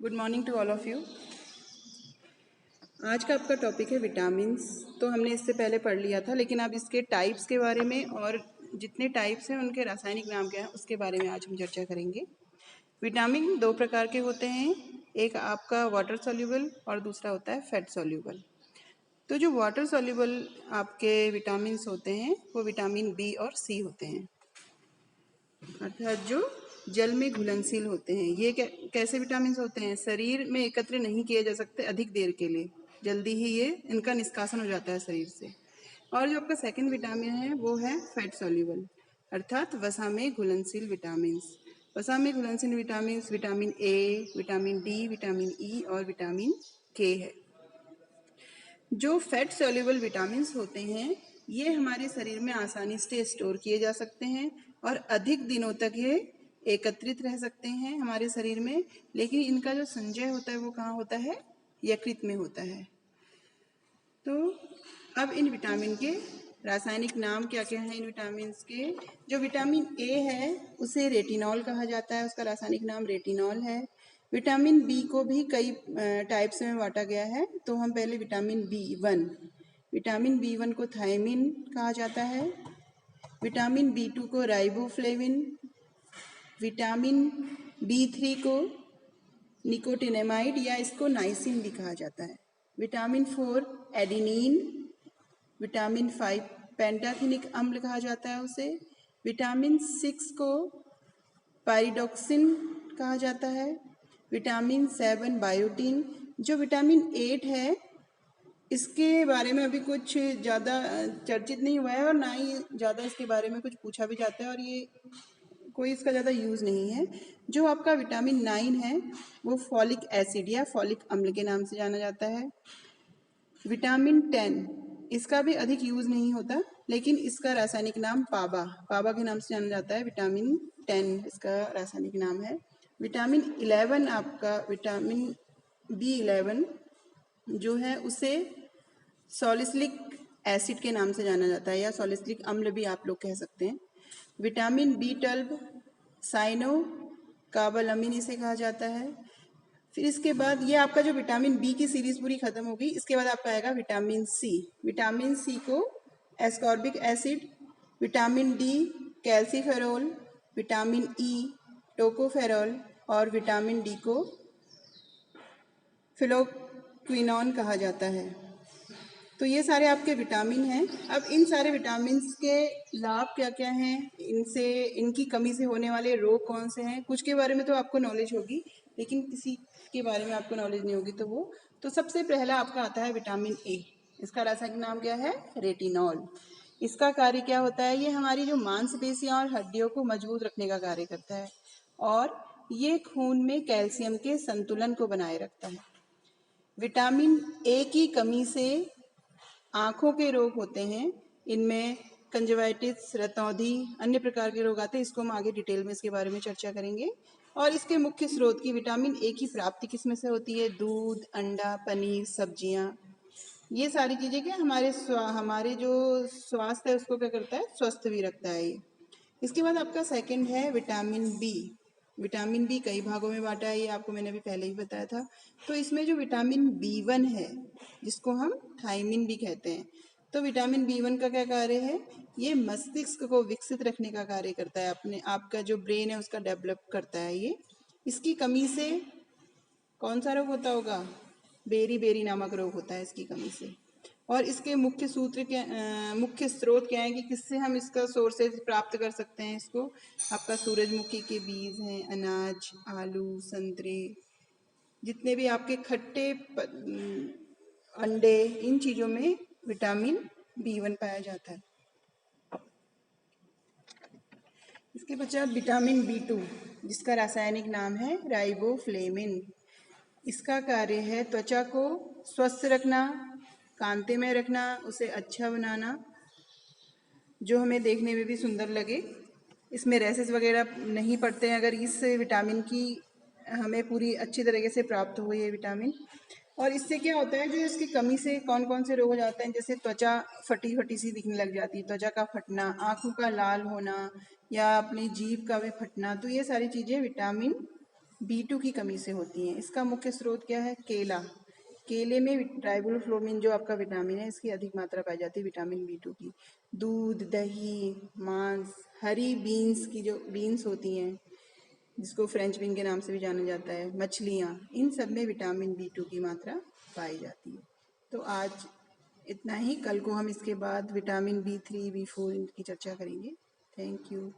Good morning to all of you. आज का आपका टॉपिक है विटामिन्स। तो हमने इससे पहले पढ़ लिया था, लेकिन अब इसके टाइप्स के बारे में और जितने टाइप्स हैं उनके रासायनिक नाम क्या हैं उसके बारे में आज हम चर्चा करेंगे। विटामिन दो प्रकार के होते हैं, एक आपका वाटर सॉल्यूबल और दूसरा होता है फैट सॉल्यूबल। तो जो वाटर सॉल्यूबल आपके विटामिन्स होते हैं वो विटामिन बी और सी होते हैं, अर्थात जो जल में घुलनशील होते हैं। ये कैसे विटामिन होते हैं? शरीर में एकत्र नहीं किए जा सकते अधिक देर के लिए, जल्दी ही ये इनका निष्कासन हो जाता है शरीर से। और जो आपका सेकंड विटामिन है वो है फैट सॉल्यूबल, अर्थात वसा में घुलनशील विटामिन। वसा में घुलनशील vitamin vitamin A, vitamin D, vitamin E और विटामिन के है। जो फैट सॉल्युबल विटामिन होते हैं ये हमारे शरीर में आसानी से स्टोर किए जा सकते हैं और अधिक दिनों तक ये एकत्रित रह सकते हैं हमारे शरीर में, लेकिन इनका जो संचय होता है वो कहाँ होता है? यकृत में होता है। तो अब इन विटामिन के रासायनिक नाम क्या क्या हैं इन विटामिन के? जो विटामिन ए है उसे रेटिनॉल कहा जाता है, उसका रासायनिक नाम रेटिनॉल है। विटामिन बी को भी कई टाइप्स में बांटा गया है। तो हम पहले विटामिन बी वन को थायमिन कहा जाता है, विटामिन बी टू को राइबोफ्लेविन, विटामिन बी थ्री को निकोटिनेमाइड या इसको नाइसिन भी कहा जाता है, vitamin four adenine, vitamin five pantothenic अम्ल कहा जाता है उसे, विटामिन सिक्स को पाइरिडॉक्सिन कहा जाता है, विटामिन सेवन बायोटीन। जो विटामिन एट है इसके बारे में अभी कुछ ज़्यादा चर्चित नहीं हुआ है और ना ही ज़्यादा इसके बारे में कुछ पूछा भी जाता है और ये कोई इसका ज़्यादा यूज़ नहीं है। जो आपका विटामिन नाइन है वो फॉलिक एसिड या फॉलिक अम्ल के नाम से जाना जाता है। विटामिन टेन इसका भी अधिक यूज़ नहीं होता, लेकिन इसका रासायनिक नाम पाबा के नाम से जाना जाता है। विटामिन टेन इसका रासायनिक नाम है। विटामिन इलेवन आपका विटामिन बी इलेवन जो है उसे सॉलिसिलिक एसिड के नाम से जाना जाता है या सॉलिसिलिक अम्ल भी आप लोग कह सकते हैं। विटामिन बी ट्वेल्व साइनो काबालमिन इसे कहा जाता है। फिर इसके बाद ये आपका जो विटामिन बी की सीरीज पूरी खत्म होगी, इसके बाद आपका आएगा विटामिन सी। विटामिन सी को ascorbic acid, vitamin D calciferol, vitamin E tocopherol और विटामिन डी को फिलोक्विनोन कहा जाता है। तो ये सारे आपके विटामिन हैं। अब इन सारे विटामिन के लाभ क्या क्या हैं, इनसे इनकी कमी से होने वाले रोग कौन से हैं? कुछ के बारे में तो आपको नॉलेज होगी, लेकिन किसी के बारे में आपको नॉलेज नहीं होगी। तो सबसे पहला आपका आता है विटामिन ए। इसका रासायनिक नाम क्या है? रेटिनॉल। इसका कार्य क्या होता है? ये हमारी जो मांसपेशियां और हड्डियों को मजबूत रखने का कार्य करता है और ये खून में कैल्शियम के संतुलन को बनाए रखता है। विटामिन ए की कमी से आँखों के रोग होते हैं, इनमें कंजक्टिविटिस, रतौंधी, अन्य प्रकार के रोग आते हैं। इसको हम आगे डिटेल में इसके बारे में चर्चा करेंगे। और इसके मुख्य स्रोत की विटामिन ए की प्राप्ति किसमें से होती है? दूध, अंडा, पनीर, सब्जियां। ये सारी चीज़ें क्या हमारे जो स्वास्थ्य है उसको क्या करता है? स्वस्थ भी रखता है ये। इसके बाद आपका सेकंड है विटामिन बी। विटामिन बी कई भागों में बांटा है, ये आपको मैंने अभी पहले ही बताया था। तो इसमें जो विटामिन बी वन है जिसको हम थायमिन भी कहते हैं, तो विटामिन बी वन का क्या कार्य है? ये मस्तिष्क को विकसित रखने का कार्य करता है, अपने आपका जो ब्रेन है उसका डेवलप करता है ये। इसकी कमी से कौन सा रोग होता होगा? बेरी बेरी नामक रोग होता है इसकी कमी से। और इसके मुख्य स्रोत क्या है कि किससे हम इसका सोर्सेज प्राप्त कर सकते हैं इसको? आपका सूरजमुखी के बीज हैं, अनाज, आलू, संतरे, जितने भी आपके खट्टे अंडे, इन चीज़ों में विटामिन बी वन पाया जाता है। इसके पश्चात विटामिन बी टू जिसका रासायनिक नाम है राइबोफ्लेविन। इसका कार्य है त्वचा को स्वस्थ रखना, कांतिमय रखना, उसे अच्छा बनाना, जो हमें देखने में भी सुंदर लगे। इसमें रैसेस वगैरह नहीं पड़ते हैं अगर इस विटामिन की हमें पूरी अच्छी तरीके से प्राप्त हो ये विटामिन। और इससे क्या होता है, जो इसकी कमी से कौन कौन से रोग हो जाते हैं? जैसे त्वचा फटी फटी सी दिखने लग जाती है, त्वचा का फटना, आँखों का लाल होना या अपनी जीभ का भी फटना, तो ये सारी चीज़ें विटामिन B2 की कमी से होती हैं। इसका मुख्य स्रोत क्या है? केला। केले में राइबोफ्लाविन जो आपका विटामिन है, इसकी अधिक मात्रा पाई जाती है विटामिन B2 की। दूध, दही, मांस, हरी बीन्स की जो बीन्स होती हैं, जिसको फ्रेंच बीन के नाम से भी जाना जाता है, मछलियाँ, इन सब में विटामिन B2 की मात्रा पाई जाती है। तो आज इतना ही। कल को हम इसके बाद विटामिन B3, B4 इनकी चर्चा करेंगे। Thank you.